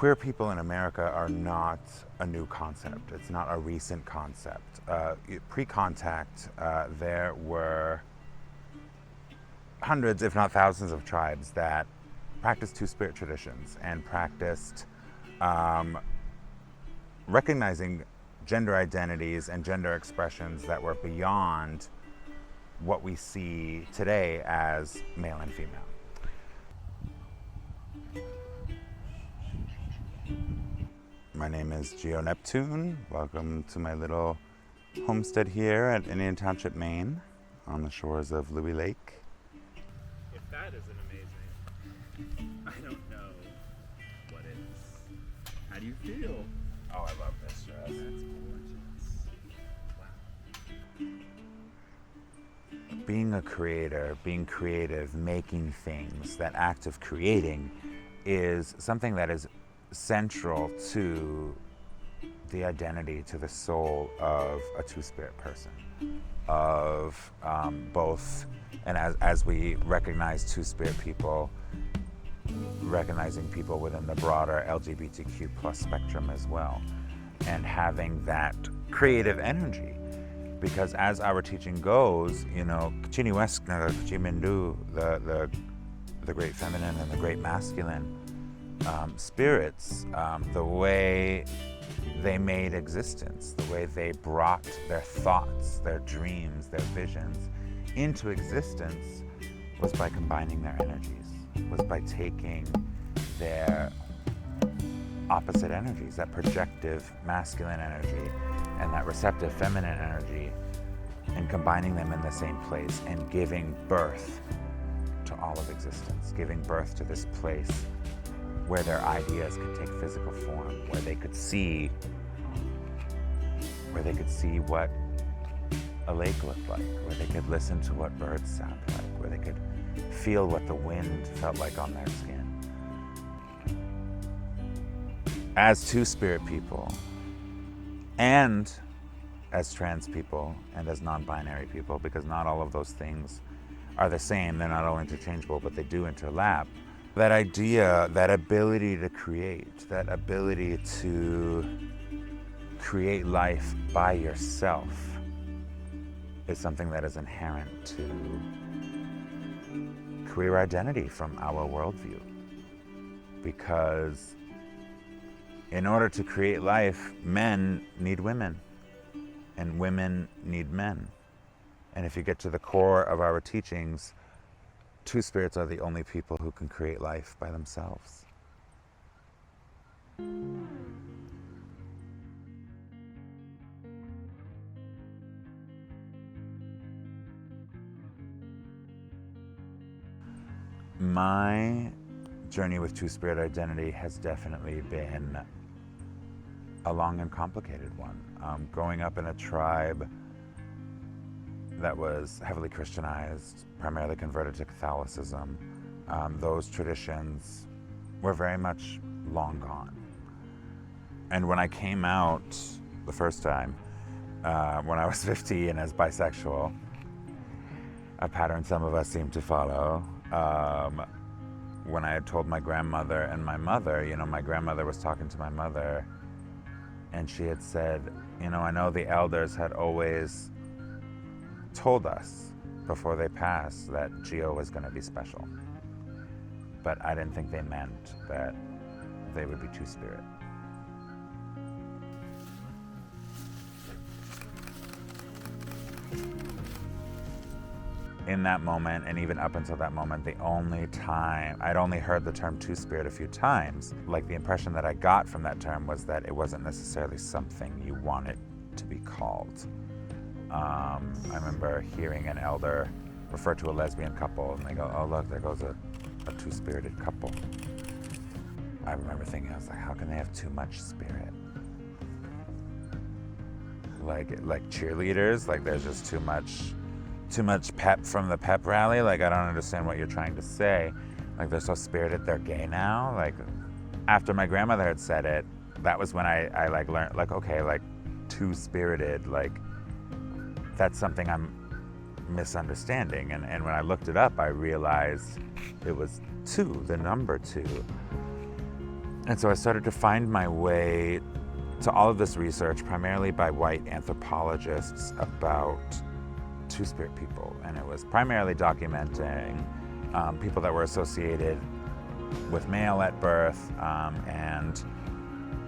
queer people in America are not a new concept. It's not a recent concept. Pre-contact, there were hundreds, if not thousands, of tribes that practiced two-spirit traditions and practiced recognizing gender identities and gender expressions that were beyond what we see today as male and female. My name is Geo Neptune. Welcome to my little homestead here at Indian Township, Maine, on the shores of Louis Lake. If that isn't amazing, I don't know what is. How do you feel? Oh, I love this dress. That's gorgeous. Wow. Being a creator, being creative, making things, that act of creating is something that is central to the identity, to the soul of a two-spirit person, of both, and as we recognize two-spirit people, recognizing people within the broader LGBTQ plus spectrum as well, and having that creative energy. Because as our teaching goes, you know, Chiniweskna, Chimindu, the great feminine and the great masculine spirits, the way they made existence, the way they brought their thoughts, their dreams, their visions into existence was by combining their energies, was by taking their opposite energies, that projective masculine energy and that receptive feminine energy, and combining them in the same place and giving birth to all of existence, giving birth to this place where their ideas could take physical form, where they could see what a lake looked like, where they could listen to what birds sound like, where they could feel what the wind felt like on their skin. As two-spirit people, and as trans people, and as non-binary people, because not all of those things are the same, they're not all interchangeable, but they do interlap. That idea, that ability to create, that ability to create life by yourself is something that is inherent to queer identity from our worldview. Because in order to create life, men need women, and women need men. And if you get to the core of our teachings, two spirits are the only people who can create life by themselves. My journey with two-spirit identity has definitely been a long and complicated one. Growing up in a tribe that was heavily Christianized, primarily converted to Catholicism, those traditions were very much long gone. And when I came out the first time, when I was 15 as bisexual, a pattern some of us seem to follow, when I had told my grandmother and my mother, you know, my grandmother was talking to my mother, and she had said, you know, I know the elders had always told us before they passed that Geo was going to be special, but I didn't think they meant that they would be two-spirit. In that moment, and even up until that moment, the only time, I'd only heard the term two-spirit a few times. Like, the impression that I got from that term was that it wasn't necessarily something you wanted to be called. I remember hearing an elder refer to a lesbian couple, and they go, oh look, there goes a two-spirited couple. I remember thinking, I was like, how can they have too much spirit? Like cheerleaders, like there's just too much pep from the pep rally. Like, I don't understand what you're trying to say. Like, they're so spirited, they're gay now. Like, after my grandmother had said it, that was when I like learned, like, okay, like two-spirited, like that's something I'm misunderstanding. And when I looked it up, I realized it was two, the number two. And so I started to find my way to all of this research, primarily by white anthropologists, about two-spirit people. And it was primarily documenting people that were associated with male at birth and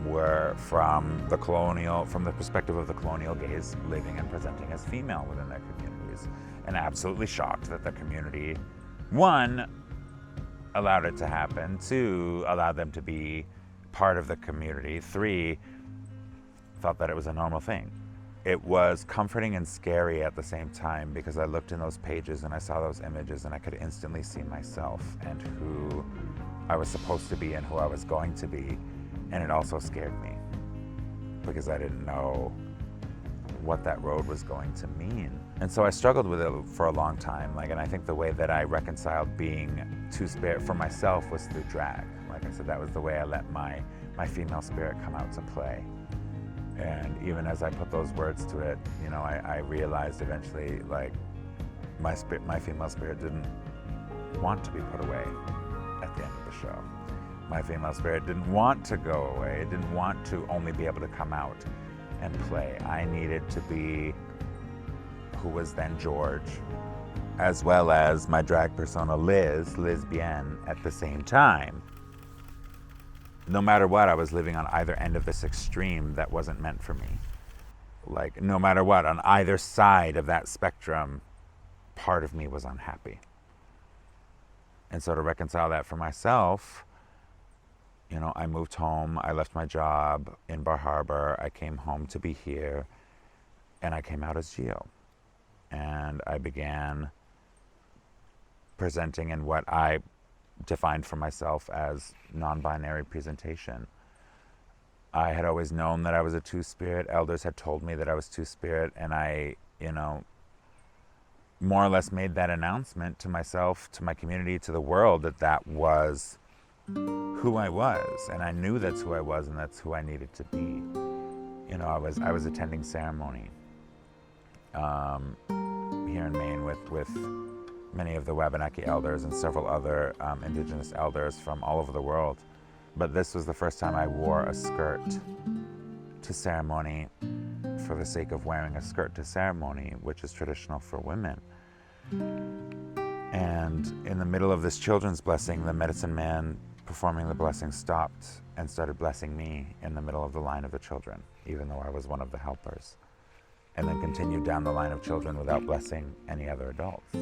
were from the perspective of the colonial gaze, living and presenting as female within their communities. And absolutely shocked that the community, one, allowed it to happen, two, allowed them to be part of the community, three, thought that it was a normal thing. It was comforting and scary at the same time, because I looked in those pages and I saw those images and I could instantly see myself and who I was supposed to be and who I was going to be. And it also scared me, because I didn't know what that road was going to mean. And so I struggled with it for a long time. And I think the way that I reconciled being two-spirit for myself was through drag. Like I said, that was the way I let my female spirit come out to play. And even as I put those words to it, I realized eventually, my female spirit didn't want to be put away at the end of the show. My female spirit didn't want to go away. It didn't want to only be able to come out and play. I needed to be who was then George, as well as my drag persona lesbienne, at the same time. No matter what, I was living on either end of this extreme that wasn't meant for me. No matter what, on either side of that spectrum, part of me was unhappy. And so to reconcile that for myself, I moved home, I left my job in Bar Harbor, I came home to be here, and I came out as Geo. And I began presenting in what I defined for myself as non-binary presentation. I had always known that I was a two-spirit. Elders had told me that I was two-spirit, and I, more or less made that announcement to myself, to my community, to the world, that was who I was. And I knew that's who I was, and that's who I needed to be. I was attending ceremony here in Maine with many of the Wabanaki elders and several other indigenous elders from all over the world. But this was the first time I wore a skirt to ceremony for the sake of wearing a skirt to ceremony, which is traditional for women. And in the middle of this children's blessing, the medicine man performing the blessing stopped and started blessing me in the middle of the line of the children, even though I was one of the helpers, and then continued down the line of children without blessing any other adults.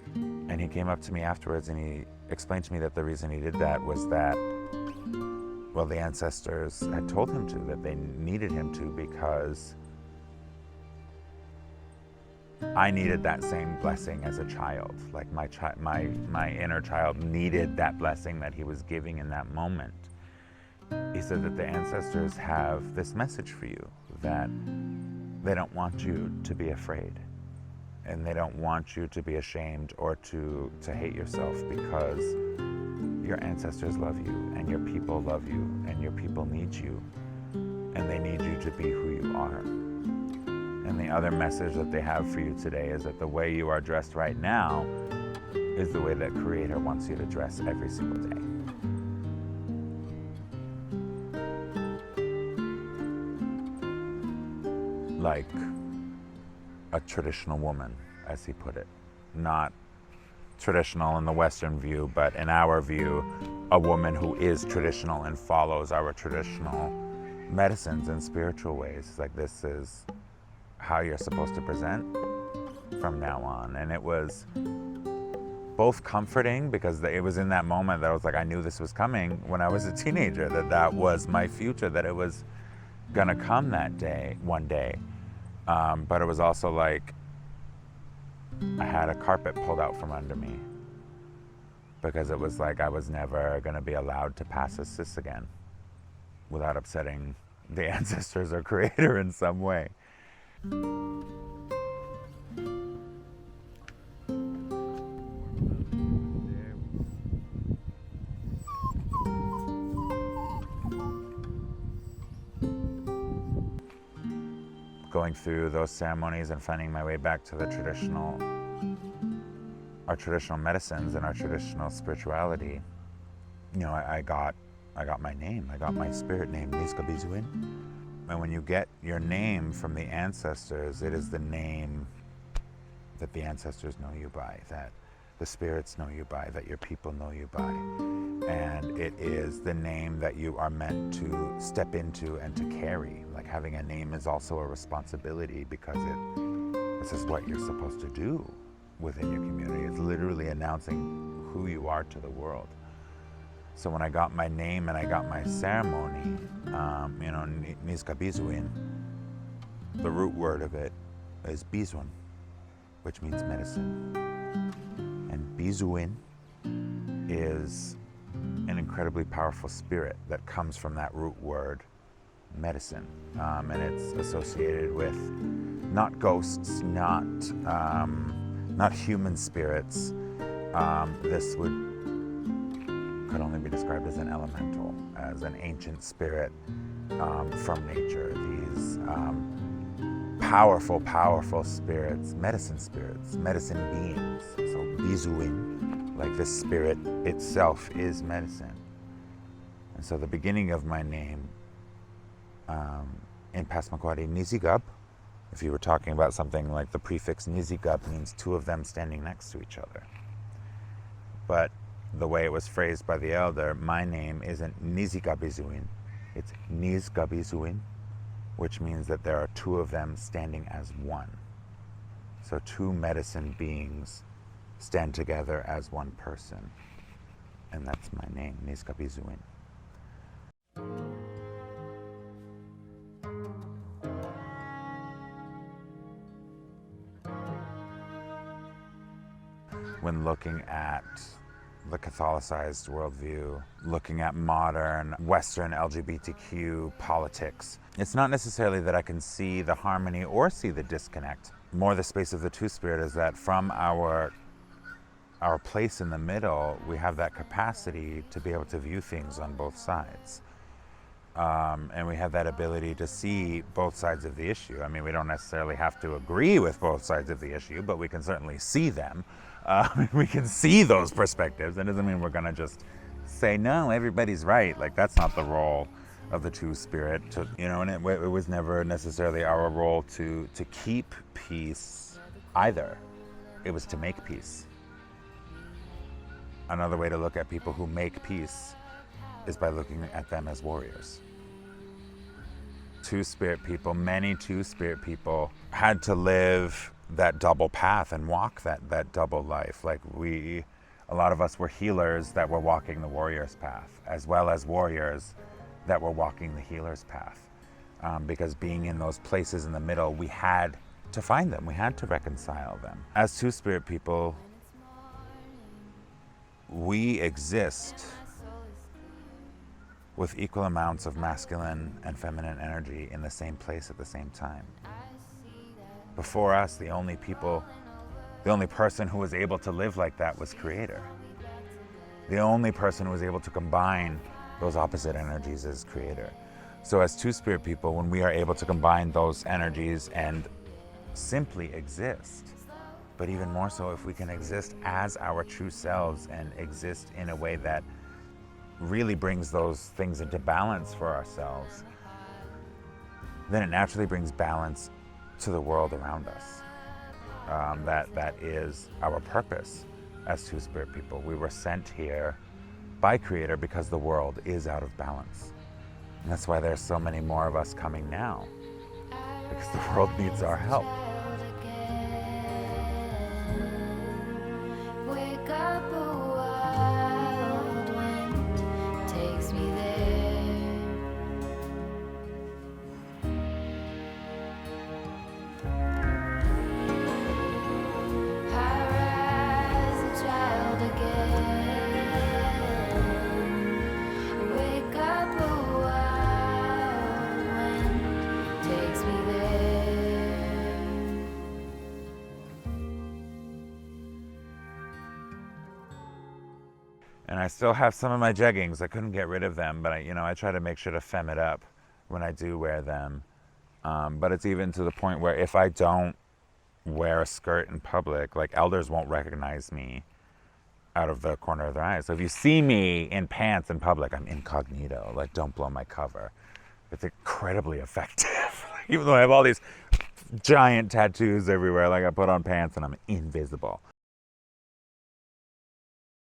And he came up to me afterwards and he explained to me that the reason he did that was that, the ancestors had told him to, that they needed him to, because I needed that same blessing as a child. My inner child needed that blessing that he was giving in that moment. He said that the ancestors have this message for you, that they don't want you to be afraid, and they don't want you to be ashamed or to hate yourself, because your ancestors love you, and your people love you, and your people need you, and they need you to be who you are. And the other message that they have for you today is that the way you are dressed right now is the way that Creator wants you to dress every single day. Like a traditional woman, as he put it. Not traditional in the Western view, but in our view, a woman who is traditional and follows our traditional medicines and spiritual ways. This is how you're supposed to present from now on. And it was both comforting, because it was in that moment that I was I knew this was coming when I was a teenager, that was my future, that it was gonna come that day, one day. But it was also I had a carpet pulled out from under me, because it was I was never gonna be allowed to pass as cis again without upsetting the ancestors or Creator in some way. Going through those ceremonies and finding my way back to our traditional medicines and our traditional spirituality, I got I got my name. I got my spirit name, Niskabizuin. And when you get your name from the ancestors, it is the name that the ancestors know you by, that the spirits know you by, that your people know you by. And it is the name that you are meant to step into and to carry. Like, having a name is also a responsibility, because this is what you're supposed to do within your community. It's literally announcing who you are to the world. So when I got my name and I got my ceremony, Niskabizuin, the root word of it is Bizun, which means medicine. And Bizuin is an incredibly powerful spirit that comes from that root word, medicine. And it's associated with not ghosts, not human spirits. This could only be described as an elemental, as an ancient spirit from nature. These powerful, powerful spirits, medicine beings. So Bizuin, like this spirit itself, is medicine. And so the beginning of my name in Passamaquoddy, Nizigab, if you were talking about something like the prefix Nizigab means two of them standing next to each other. But the way it was phrased by the elder, my name isn't Nizigabizuin, it's Nizgabizuin, which means that there are two of them standing as one. So two medicine beings stand together as one person. And that's my name, Nizgabizuin. When looking at the Catholicized worldview, looking at modern Western LGBTQ politics, it's not necessarily that I can see the harmony or see the disconnect. More the space of the Two-Spirit is that from our place in the middle, we have that capacity to be able to view things on both sides. And we have that ability to see both sides of the issue. I mean, we don't necessarily have to agree with both sides of the issue, but we can certainly see them. We can see those perspectives. That doesn't mean we're going to just say, no, everybody's right. Like, that's not the role of the Two-Spirit. And it was never necessarily our role to keep peace either. It was to make peace. Another way to look at people who make peace is by looking at them as warriors. Two-Spirit people, many Two-Spirit people had to live that double path and walk that double life. Like, a lot of us were healers that were walking the warrior's path, as well as warriors that were walking the healer's path. Because being in those places in the middle, we had to find them, we had to reconcile them. As Two-Spirit people, we exist with equal amounts of masculine and feminine energy in the same place at the same time. Before us, the only person who was able to live like that was Creator. The only person who was able to combine those opposite energies is Creator. So as Two-Spirit people, when we are able to combine those energies and simply exist, but even more so if we can exist as our true selves and exist in a way that really brings those things into balance for ourselves, then it naturally brings balance to the world around us. That is our purpose as Two-Spirit people. We were sent here by Creator because the world is out of balance. And that's why there's so many more of us coming now, because the world needs our help. And I still have some of my jeggings. I couldn't get rid of them, but I try to make sure to femme it up when I do wear them. But it's even to the point where if I don't wear a skirt in public, like, elders won't recognize me out of the corner of their eye. So if you see me in pants in public, I'm incognito. Like, don't blow my cover. It's incredibly effective. Even though I have all these giant tattoos everywhere, like I put on pants and I'm invisible.